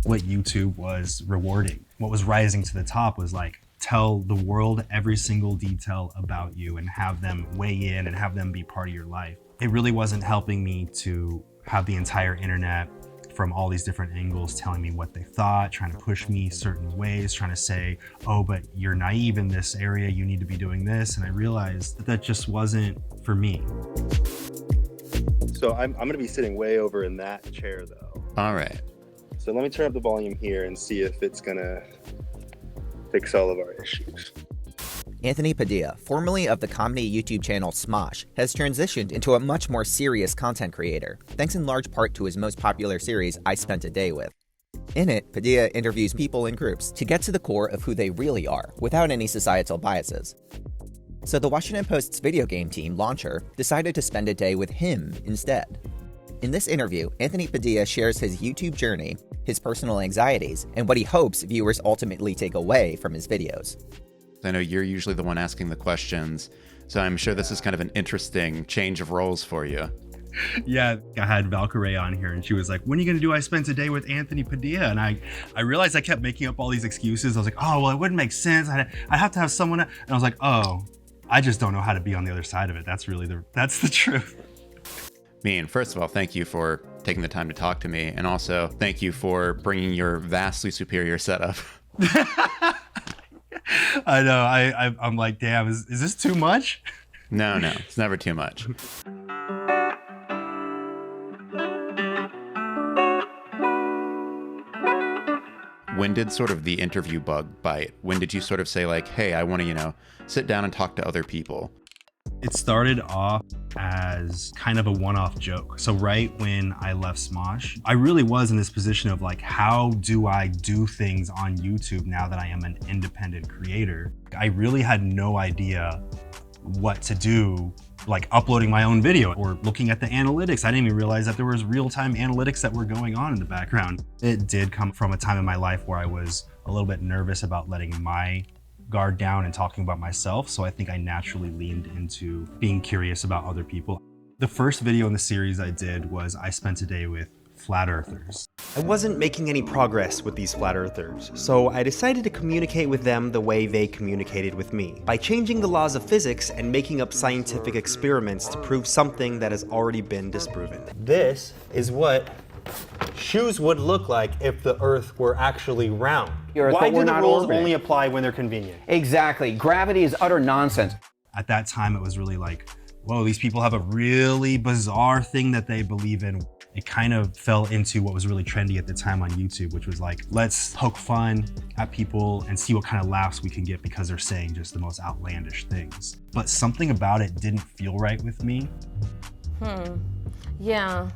what YouTube was rewarding. What was rising to the top was like, tell the world every single detail about you and have them weigh in and have them be part of your life. It really wasn't helping me to have the entire internet from all these different angles telling me what they thought, trying to push me certain ways, trying to say, oh, but you're naive in this area, you need to be doing this. And I realized that that just wasn't for me. So I'm gonna be sitting way over in that chair though. All right. So let me turn up the volume here and see if it's gonna fix all of our issues. Anthony Padilla, formerly of the comedy YouTube channel Smosh, has transitioned into a much more serious content creator, thanks in large part to his most popular series, I Spent a Day With. In it, Padilla interviews people in groups to get to the core of who they really are, without any societal biases. So the Washington Post's video game team, Launcher, decided to spend a day with him instead. In this interview, Anthony Padilla shares his YouTube journey, his personal anxieties, and what he hopes viewers ultimately take away from his videos. I know you're usually the one asking the questions, so I'm sure this is kind of an interesting change of roles for you. Yeah, I had Valkyrie on here and she was like, when are you gonna do I Spent a Day with Anthony Padilla? And I realized I kept making up all these excuses. I was like, oh, well, it wouldn't make sense. I have to have someone. And I was like, oh, I just don't know how to be on the other side of it. That's the truth. First of all, thank you for taking the time to talk to me. And also thank you for bringing your vastly superior setup. I know. I'm like, damn, is this too much? No, it's never too much. When did sort of the interview bug bite? When did you sort of say like, hey, I want to, sit down and talk to other people? It started off as kind of a one-off joke. So right when I left Smosh, I really was in this position of like, how do I do things on YouTube now that I am an independent creator? I really had no idea what to do, like uploading my own video or looking at the analytics. I didn't even realize that there was real-time analytics that were going on in the background. It did come from a time in my life where I was a little bit nervous about letting my guard down and talking about myself. So I think I naturally leaned into being curious about other people. The first video in the series I did was I Spent a Day with Flat Earthers. I wasn't making any progress with these flat earthers, so I decided to communicate with them the way they communicated with me, by changing the laws of physics and making up scientific experiments to prove something that has already been disproven. This is what shoes would look like if the Earth were actually round. Why do the rules only apply when they're convenient? Exactly. Gravity is utter nonsense. At that time, it was really like, whoa, these people have a really bizarre thing that they believe in. It kind of fell into what was really trendy at the time on YouTube, which was like, let's poke fun at people and see what kind of laughs we can get because they're saying just the most outlandish things. But something about it didn't feel right with me. Yeah.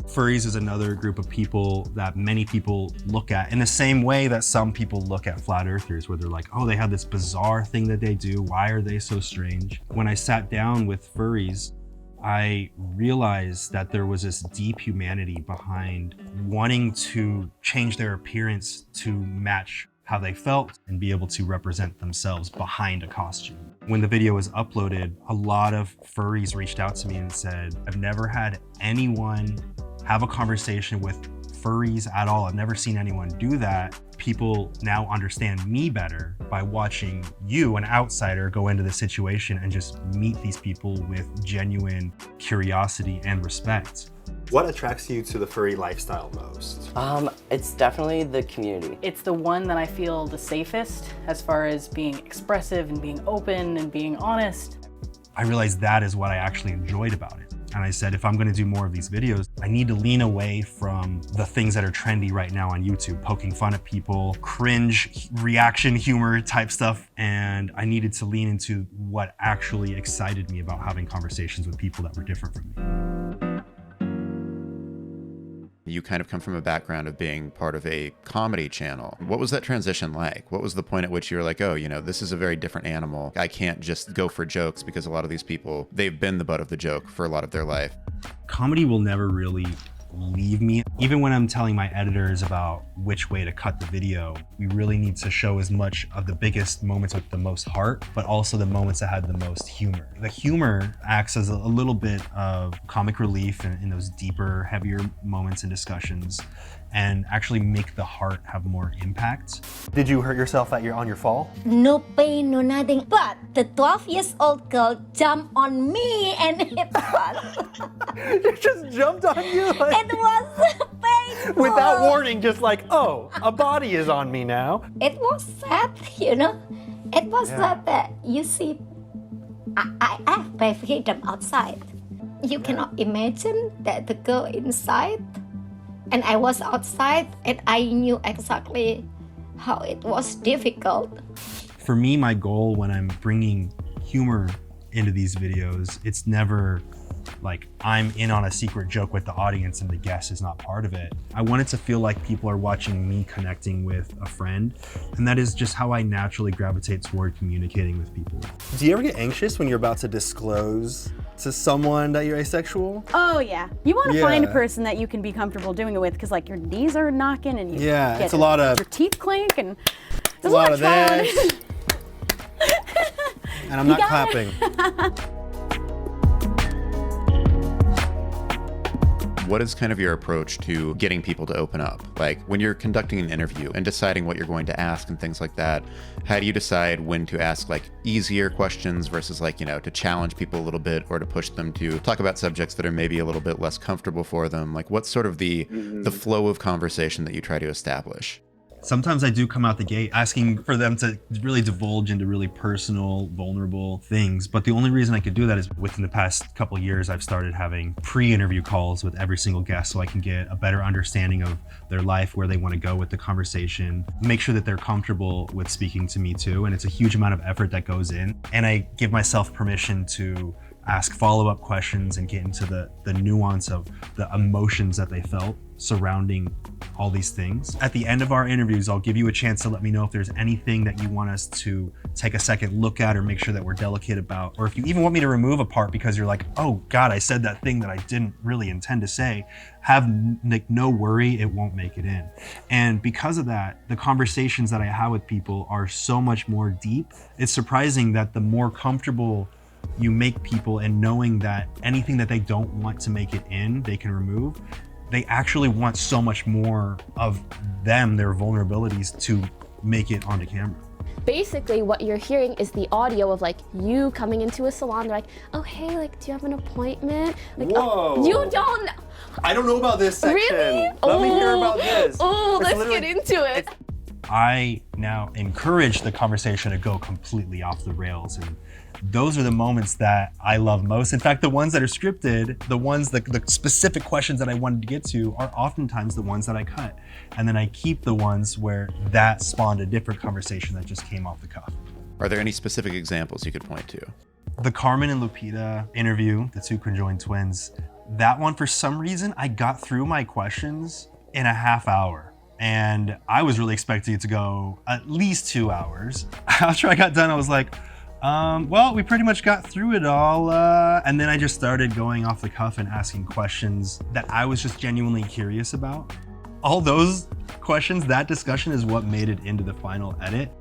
Furries is another group of people that many people look at in the same way that some people look at flat earthers, where they're like, oh, they have this bizarre thing that they do. Why are they so strange? When I sat down with furries, I realized that there was this deep humanity behind wanting to change their appearance to match how they felt and be able to represent themselves behind a costume. When the video was uploaded, a lot of furries reached out to me and said, I've never had anyone have a conversation with furries at all. I've never seen anyone do that. People now understand me better by watching you, an outsider, go into the situation and just meet these people with genuine curiosity and respect. What attracts you to the furry lifestyle most? It's definitely the community. It's the one that I feel the safest as far as being expressive and being open and being honest. I realized that is what I actually enjoyed about it. And I said, if I'm gonna do more of these videos, I need to lean away from the things that are trendy right now on YouTube, poking fun at people, cringe, reaction humor type stuff. And I needed to lean into what actually excited me about having conversations with people that were different from me. You kind of come from a background of being part of a comedy channel. What was that transition like? What was the point at which you were like, oh, this is a very different animal. I can't just go for jokes, because a lot of these people, they've been the butt of the joke for a lot of their life. Comedy will never really leave me. Even when I'm telling my editors about which way to cut the video, we really need to show as much of the biggest moments with the most heart, but also the moments that had the most humor. The humor acts as a little bit of comic relief in those deeper, heavier moments and discussions, and actually make the heart have more impact. Did you hurt yourself on your fall? No pain, no nothing. But the 12-year-old girl jumped on me and it was... It just jumped on you? It was painful. Without warning, just like, oh, a body is on me now. It was sad, you know. It was sad that you see, I have my freedom outside. You cannot imagine that the girl inside, and I was outside, and I knew exactly how it was difficult. For me, my goal when I'm bringing humor into these videos, it's never like I'm in on a secret joke with the audience and the guest is not part of it. I want it to feel like people are watching me connecting with a friend, and that is just how I naturally gravitate toward communicating with people. Do you ever get anxious when you're about to disclose to someone that you're asexual? Oh yeah. You want to find a person that you can be comfortable doing it with, because like your knees are knocking and you it's a lot of your teeth clink and there's a lot of trial. this. And I'm not clapping. What is kind of your approach to getting people to open up? Like when you're conducting an interview and deciding what you're going to ask and things like that, how do you decide when to ask like easier questions versus like, you know, to challenge people a little bit or to push them to talk about subjects that are maybe a little bit less comfortable for them? Like what's sort of the flow of conversation that you try to establish? Sometimes I do come out the gate asking for them to really divulge into really personal, vulnerable things. But the only reason I could do that is within the past couple of years, I've started having pre-interview calls with every single guest so I can get a better understanding of their life, where they want to go with the conversation, make sure that they're comfortable with speaking to me too. And it's a huge amount of effort that goes in. And I give myself permission to ask follow-up questions and get into the nuance of the emotions that they felt surrounding all these things. At the end of our interviews, I'll give you a chance to let me know if there's anything that you want us to take a second look at or make sure that we're delicate about, or if you even want me to remove a part because you're like, oh God, I said that thing that I didn't really intend to say. Have no worry, it won't make it in. And because of that, the conversations that I have with people are so much more deep. It's surprising that the more comfortable you make people and knowing that anything that they don't want to make it in, they can remove, they actually want so much more of them, their vulnerabilities, to make it onto camera. Basically, what you're hearing is the audio of like you coming into a salon. They're like, oh, hey, like, do you have an appointment? Like, Whoa. oh, you don't. I don't know about this section. Really? Let me hear about this. Oh, let's get into it. I now encourage the conversation to go completely off the rails, and those are the moments that I love most. In fact, the ones that are scripted, the specific questions that I wanted to get to are oftentimes the ones that I cut. And then I keep the ones where that spawned a different conversation that just came off the cuff. Are there any specific examples you could point to? The Carmen and Lupita interview, the two conjoined twins, that one, for some reason, I got through my questions in a half hour. And I was really expecting it to go at least 2 hours. After I got done, I was like, well, we pretty much got through it all. And then I just started going off the cuff and asking questions that I was just genuinely curious about. All those questions, that discussion is what made it into the final edit.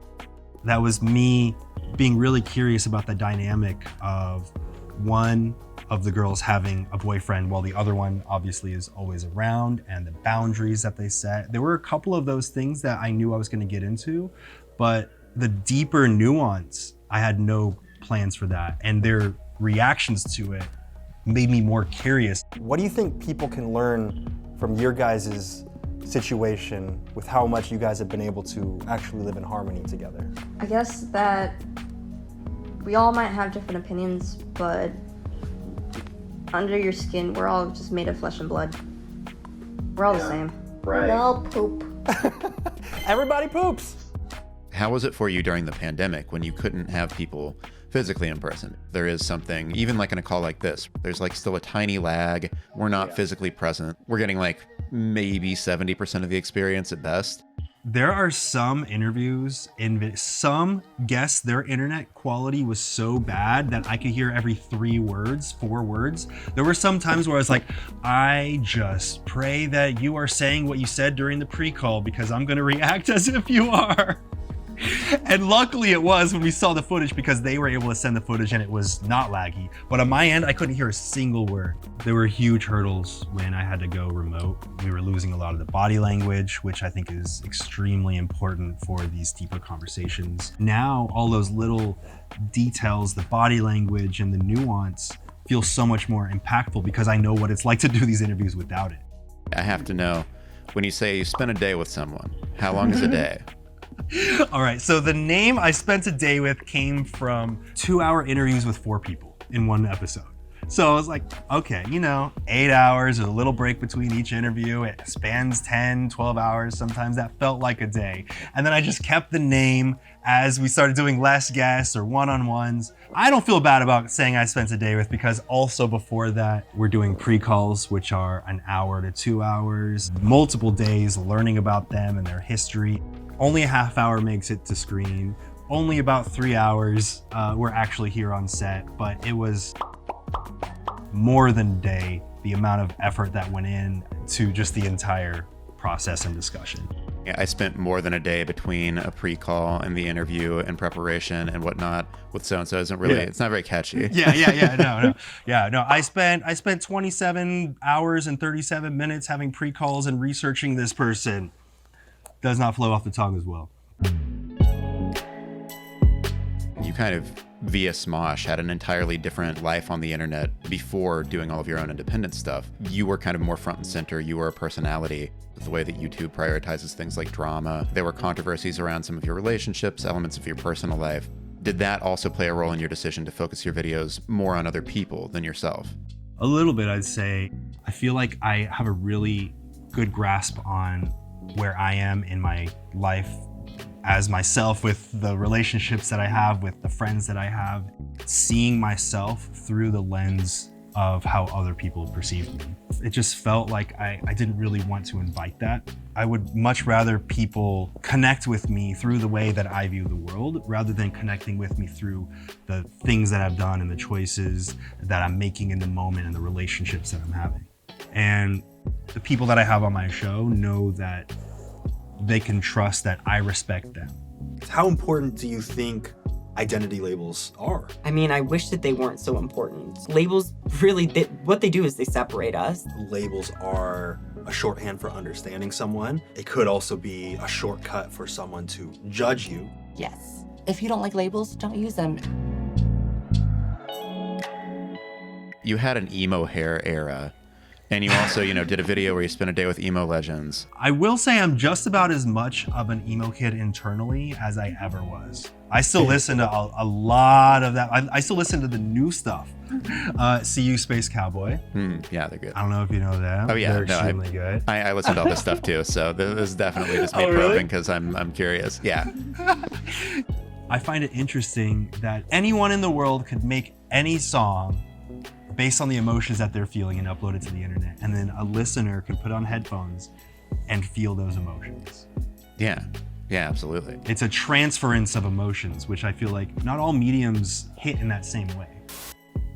That was me being really curious about the dynamic of one of the girls having a boyfriend while the other one obviously is always around, and the boundaries that they set. There were a couple of those things that I knew I was going to get into, but the deeper nuance, I had no plans for that. And their reactions to it made me more curious. What do you think people can learn from your guys' situation with how much you guys have been able to actually live in harmony together? I guess that we all might have different opinions, but under your skin, we're all just made of flesh and blood. We're all the same. Right. We all poop. Everybody poops. How was it for you during the pandemic when you couldn't have people physically in person? There is something, even like in a call like this, there's like still a tiny lag. We're not physically present. We're getting like maybe 70% of the experience at best. There are some interviews in some guests, their internet quality was so bad that I could hear every 4 words. There were some times where I was like, I just pray that you are saying what you said during the pre-call because I'm gonna react as if you are. And luckily it was when we saw the footage because they were able to send the footage and it was not laggy. But on my end, I couldn't hear a single word. There were huge hurdles when I had to go remote. We were losing a lot of the body language, which I think is extremely important for these deeper conversations. Now, all those little details, the body language and the nuance feel so much more impactful because I know what it's like to do these interviews without it. I have to know, when you say you spent a day with someone, how long is a day? All right, so the name I spent a day with came from 2-hour interviews with 4 people in one episode. So I was like, okay, 8 hours, there's a little break between each interview. It spans 10, 12 hours. Sometimes that felt like a day. And then I just kept the name as we started doing less guests or one-on-ones. I don't feel bad about saying I spent a day with because also before that, we're doing pre-calls, which are 1 hour to 2 hours, multiple days learning about them and their history. Only a half hour makes it to screen. Only about 3 hours we're actually here on set, but it was more than a day, the amount of effort that went in to just the entire process and discussion. Yeah, I spent more than a day between a pre-call and the interview and preparation and whatnot with so-and-so. It's not very catchy. No. I spent 27 hours and 37 minutes having pre-calls and researching this person. Does not flow off the tongue as well. You kind of, via Smosh, had an entirely different life on the internet before doing all of your own independent stuff. You were kind of more front and center. You were a personality. The way that YouTube prioritizes things like drama. There were controversies around some of your relationships, elements of your personal life. Did that also play a role in your decision to focus your videos more on other people than yourself? A little bit, I'd say. I feel like I have a really good grasp on where I am in my life as myself, with the relationships that I have, with the friends that I have, seeing myself through the lens of how other people perceive me. It just felt like I didn't really want to invite that. I would much rather people connect with me through the way that I view the world rather than connecting with me through the things that I've done and the choices that I'm making in the moment and the relationships that I'm having. And the people that I have on my show know that they can trust that I respect them. How important do you think identity labels are? I mean, I wish that they weren't so important. Labels really, what they do is they separate us. Labels are a shorthand for understanding someone. It could also be a shortcut for someone to judge you. Yes. If you don't like labels, don't use them. You had an emo hair era. And you also, did a video where you spent a day with emo legends. I will say I'm just about as much of an emo kid internally as I ever was. I still listen to a lot of that. I still listen to the new stuff. See You Space Cowboy. Yeah, they're good. I don't know if you know them. Oh yeah, they're extremely good. I listen to all this stuff too, so this is definitely just me probing because I'm curious. Yeah. I find it interesting that anyone in the world could make any song based on the emotions that they're feeling and upload it to the internet. And then a listener can put on headphones and feel those emotions. Yeah, absolutely. It's a transference of emotions, which I feel like not all mediums hit in that same way.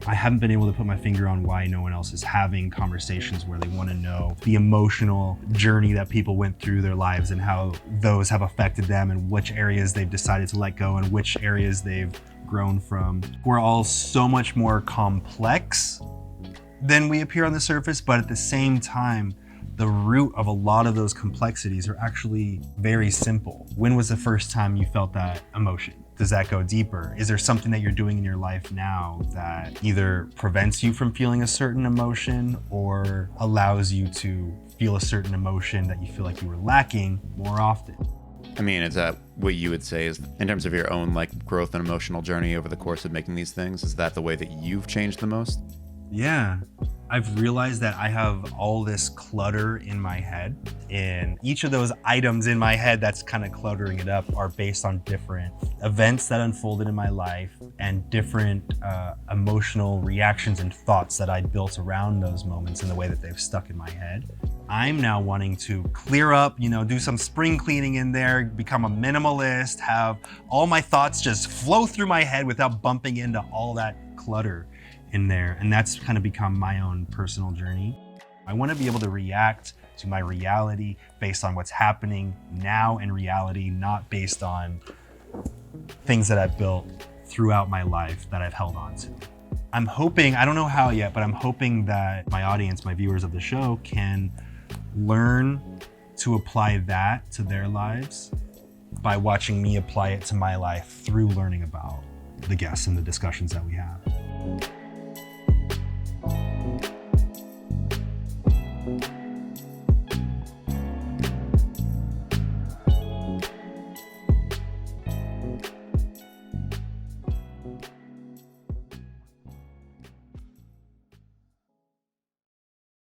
I haven't been able to put my finger on why no one else is having conversations where they want to know the emotional journey that people went through their lives and how those have affected them and which areas they've decided to let go and which areas they've grown from. We're all so much more complex than we appear on the surface, but at the same time, the root of a lot of those complexities are actually very simple. When was the first time you felt that emotion? Does that go deeper? Is there something that you're doing in your life now that either prevents you from feeling a certain emotion or allows you to feel a certain emotion that you feel like you were lacking more often? I mean, is that what you would say is, in terms of your own growth and emotional journey over the course of making these things, is that the way that you've changed the most? Yeah. I've realized that I have all this clutter in my head, and each of those items in my head that's kind of cluttering it up are based on different events that unfolded in my life and different emotional reactions and thoughts that I built around those moments in the way that they've stuck in my head. I'm now wanting to clear up, do some spring cleaning in there, become a minimalist, have all my thoughts just flow through my head without bumping into all that clutter in there. And that's kind of become my own personal journey. I want to be able to react to my reality based on what's happening now in reality, not based on things that I've built throughout my life that I've held on to. I'm hoping, I don't know how yet, but I'm hoping that my audience, my viewers of the show, can learn to apply that to their lives by watching me apply it to my life through learning about the guests and the discussions that we have.